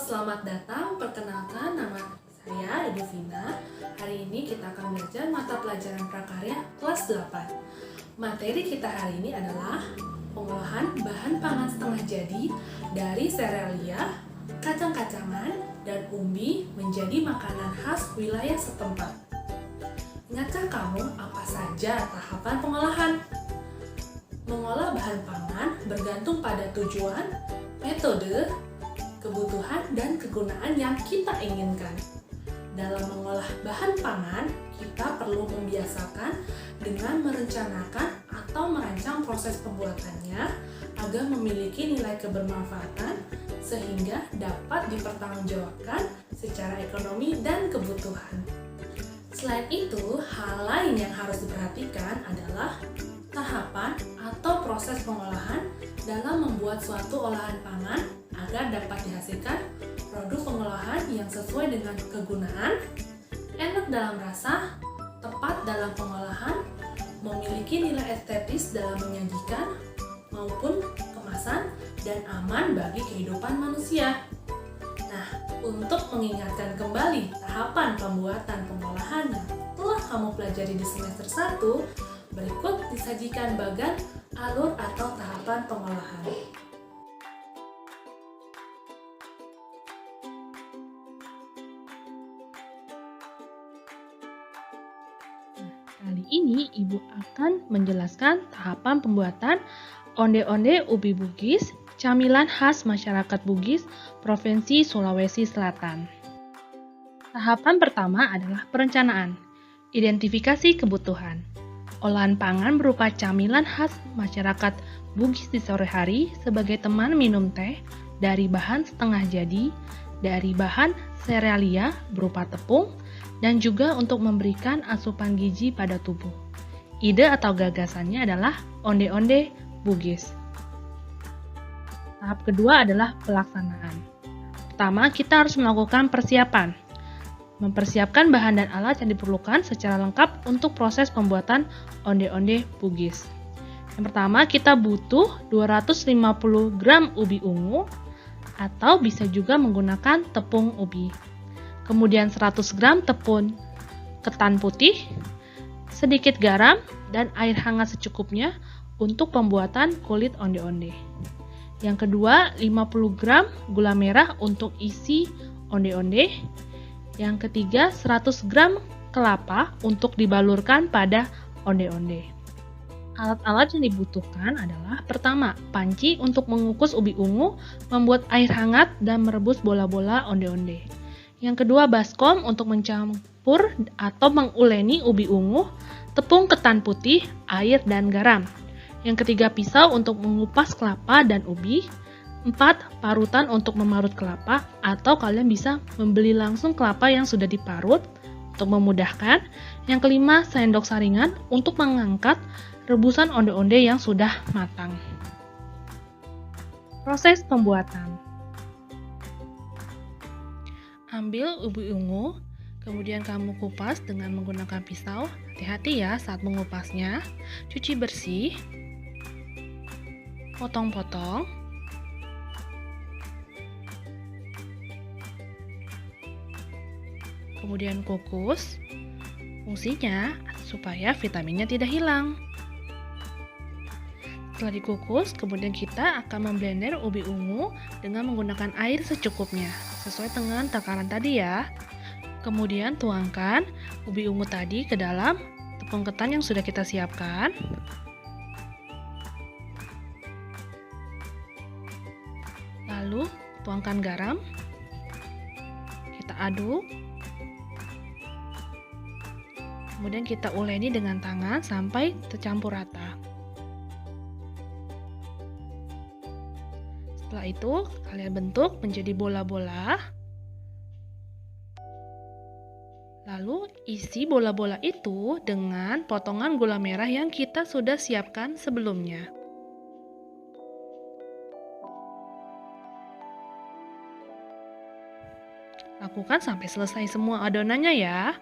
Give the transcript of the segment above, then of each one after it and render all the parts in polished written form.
selamat datang. Perkenalkan, nama saya Ibu Vina. Hari ini kita akan belajar mata pelajaran prakarya kelas 8. Materi kita hari ini adalah pengolahan bahan pangan setengah jadi dari serealia, kacang-kacangan, dan umbi menjadi makanan khas wilayah setempat. Ingatkah kamu apa saja tahapan pengolahan? Mengolah bahan pangan bergantung pada tujuan, metode, kebutuhan, dan kegunaan yang kita inginkan. Dalam mengolah bahan pangan, kita perlu membiasakan dengan merencanakan atau merancang proses pembuatannya agar memiliki nilai kebermanfaatan sehingga dapat dipertanggungjawabkan secara ekonomi dan kebutuhan. Selain itu, hal lain yang harus diperhatikan adalah tahapan atau proses pengolahan dalam membuat suatu olahan pangan agar dapat dihasilkan produk pengolahan yang sesuai dengan kegunaan, enak dalam rasa, tepat dalam pengolahan, memiliki nilai estetis dalam menyajikan, maupun kemasan dan aman bagi kehidupan manusia. Nah, untuk mengingatkan kembali tahapan pembuatan pengolahan yang telah kamu pelajari di semester 1, berikut disajikan bagan alur atau tahapan pengolahan. Kali ini Ibu akan menjelaskan tahapan pembuatan onde-onde ubi Bugis, camilan khas masyarakat Bugis, Provinsi Sulawesi Selatan. Tahapan pertama adalah perencanaan, identifikasi kebutuhan. Olahan pangan berupa camilan khas masyarakat Bugis di sore hari sebagai teman minum teh dari bahan setengah jadi, dari bahan serealia berupa tepung, dan juga untuk memberikan asupan gizi pada tubuh. Ide atau gagasannya adalah onde-onde Bugis. Tahap kedua adalah pelaksanaan. Pertama, kita harus melakukan persiapan. Mempersiapkan bahan dan alat yang diperlukan secara lengkap untuk proses pembuatan onde-onde Bugis. Yang pertama, kita butuh 250 gram ubi ungu atau bisa juga menggunakan tepung ubi. Kemudian 100 gram tepung ketan putih, sedikit garam, dan air hangat secukupnya untuk pembuatan kulit onde-onde. Yang kedua, 50 gram gula merah untuk isi onde-onde. Yang ketiga, 100 gram kelapa untuk dibalurkan pada onde-onde. Alat-alat yang dibutuhkan adalah pertama, panci untuk mengukus ubi ungu, membuat air hangat, dan merebus bola-bola onde-onde. Yang kedua, baskom untuk mencampur atau menguleni ubi ungu, tepung ketan putih, air, dan garam. Yang ketiga, pisau untuk mengupas kelapa dan ubi. 4. Parutan untuk memarut kelapa, atau kalian bisa membeli langsung kelapa yang sudah diparut untuk memudahkan. Yang kelima, sendok saringan untuk mengangkat rebusan onde-onde yang sudah matang. Proses pembuatan. Ambil ubi ungu, kemudian kamu kupas dengan menggunakan pisau. Hati-hati ya saat mengupasnya. Cuci bersih. Potong-potong. Kemudian kukus. Fungsinya supaya vitaminnya tidak hilang. Setelah dikukus, kemudian kita akan memblender ubi ungu dengan menggunakan air secukupnya, sesuai dengan takaran tadi ya. Kemudian tuangkan ubi ungu tadi ke dalam tepung ketan yang sudah kita siapkan. Lalu tuangkan garam. Kita aduk. Kemudian kita uleni dengan tangan sampai tercampur rata. Setelah itu, kalian bentuk menjadi bola-bola. Lalu isi bola-bola itu dengan potongan gula merah yang kita sudah siapkan sebelumnya. Lakukan sampai selesai semua adonannya ya.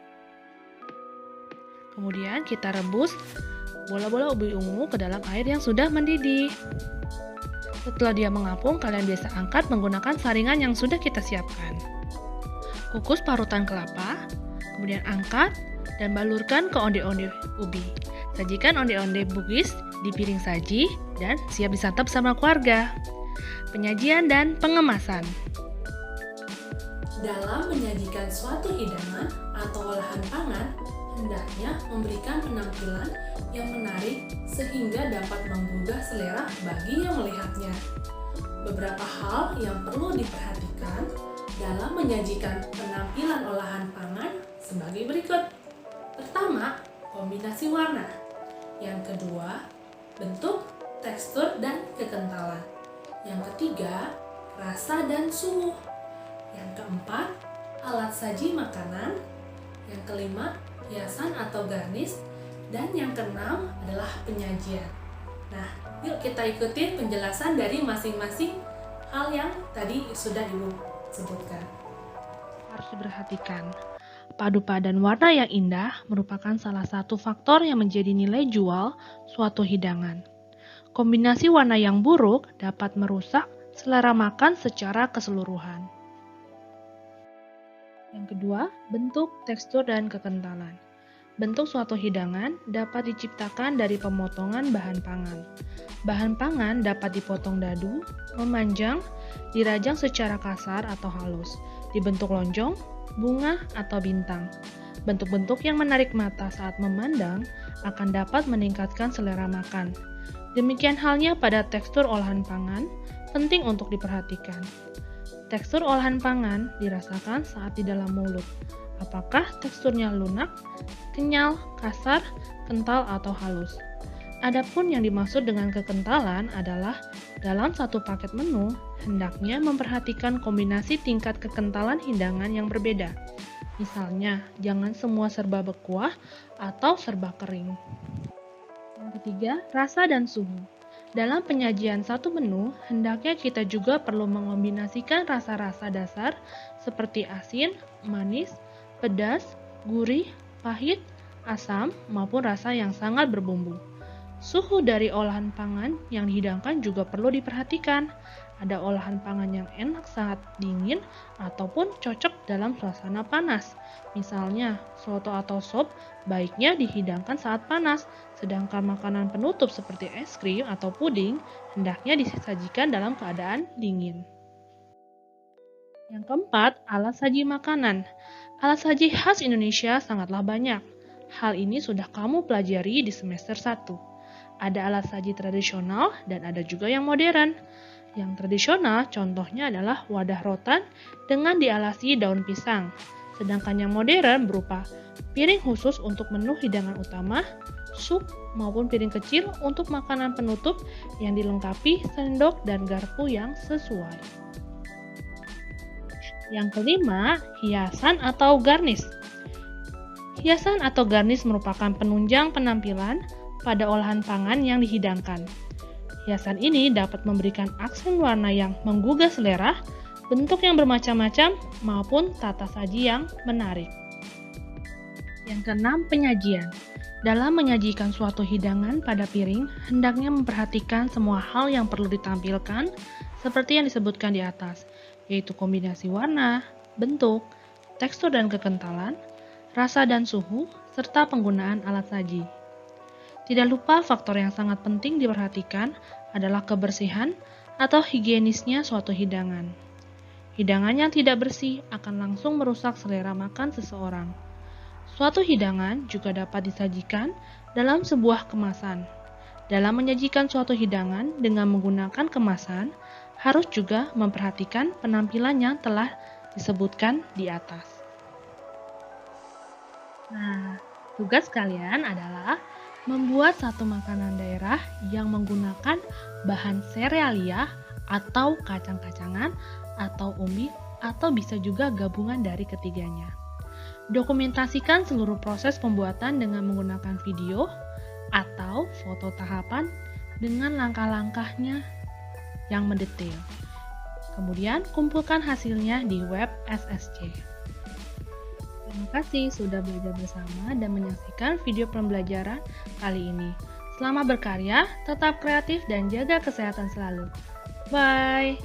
Kemudian kita rebus bola-bola ubi ungu ke dalam air yang sudah mendidih. Setelah dia mengapung, kalian biasa angkat menggunakan saringan yang sudah kita siapkan. Kukus parutan kelapa, kemudian angkat dan balurkan ke onde-onde ubi. Sajikan onde-onde bugis di piring saji dan siap disantap sama keluarga. Penyajian dan pengemasan. Dalam menyajikan suatu hidangan atau olahan pangan, hendaknya memberikan penampilan yang menarik sehingga dapat menggugah selera bagi yang melihatnya. Beberapa hal yang perlu diperhatikan dalam menyajikan penampilan olahan pangan sebagai berikut. Pertama, kombinasi warna. Yang kedua, bentuk, tekstur, dan kekentalan. Yang ketiga, rasa dan suhu. Yang keempat, alat saji makanan. Yang kelima, hiasan atau garnish. Dan yang keenam adalah penyajian. Nah, yuk kita ikuti penjelasan dari masing-masing hal yang tadi sudah Ibu sebutkan. Harus diperhatikan. Padu padan warna yang indah merupakan salah satu faktor yang menjadi nilai jual suatu hidangan. Kombinasi warna yang buruk dapat merusak selera makan secara keseluruhan. Yang kedua, bentuk, tekstur, dan kekentalan. Bentuk suatu hidangan dapat diciptakan dari pemotongan bahan pangan. Bahan pangan dapat dipotong dadu, memanjang, dirajang secara kasar atau halus, dibentuk lonjong, bunga, atau bintang. Bentuk-bentuk yang menarik mata saat memandang akan dapat meningkatkan selera makan. Demikian halnya pada tekstur olahan pangan, penting untuk diperhatikan. Tekstur olahan pangan dirasakan saat di dalam mulut. Apakah teksturnya lunak, kenyal, kasar, kental, atau halus? Adapun yang dimaksud dengan kekentalan adalah dalam satu paket menu, hendaknya memperhatikan kombinasi tingkat kekentalan hidangan yang berbeda. Misalnya, jangan semua serba berkuah atau serba kering. Yang ketiga, rasa dan suhu. Dalam penyajian satu menu, hendaknya kita juga perlu mengombinasikan rasa-rasa dasar seperti asin, manis, pedas, gurih, pahit, asam, maupun rasa yang sangat berbumbu. Suhu dari olahan pangan yang dihidangkan juga perlu diperhatikan. Ada olahan pangan yang enak saat dingin ataupun cocok dalam suasana panas. Misalnya, soto atau sop baiknya dihidangkan saat panas, sedangkan makanan penutup seperti es krim atau puding hendaknya disajikan dalam keadaan dingin. Yang keempat, alat saji makanan. Alat saji khas Indonesia sangatlah banyak. Hal ini sudah kamu pelajari di semester 1. Ada alat saji tradisional dan ada juga yang modern. Yang tradisional contohnya adalah wadah rotan dengan dialasi daun pisang. Sedangkan yang modern berupa piring khusus untuk menu hidangan utama, sup, maupun piring kecil untuk makanan penutup yang dilengkapi sendok dan garpu yang sesuai. Yang kelima, hiasan atau garnish. Hiasan atau garnish merupakan penunjang penampilan pada olahan pangan yang dihidangkan. Hiasan ini dapat memberikan aksen warna yang menggugah selera, bentuk yang bermacam-macam, maupun tata saji yang menarik. Yang keenam, penyajian. Dalam menyajikan suatu hidangan pada piring, hendaknya memperhatikan semua hal yang perlu ditampilkan seperti yang disebutkan di atas, yaitu kombinasi warna, bentuk, tekstur dan kekentalan, rasa dan suhu, serta penggunaan alat saji. Tidak lupa faktor yang sangat penting diperhatikan adalah kebersihan atau higienisnya suatu hidangan. Hidangan yang tidak bersih akan langsung merusak selera makan seseorang. Suatu hidangan juga dapat disajikan dalam sebuah kemasan. Dalam menyajikan suatu hidangan dengan menggunakan kemasan, harus juga memperhatikan penampilan yang telah disebutkan di atas. Nah, tugas kalian adalah membuat satu makanan daerah yang menggunakan bahan serealia atau kacang-kacangan atau umbi atau bisa juga gabungan dari ketiganya. Dokumentasikan seluruh proses pembuatan dengan menggunakan video atau foto tahapan dengan langkah-langkahnya yang mendetail. Kemudian kumpulkan hasilnya di web SSC. Terima kasih sudah belajar bersama dan menyaksikan video pembelajaran kali ini. Selamat berkarya, tetap kreatif dan jaga kesehatan selalu. Bye!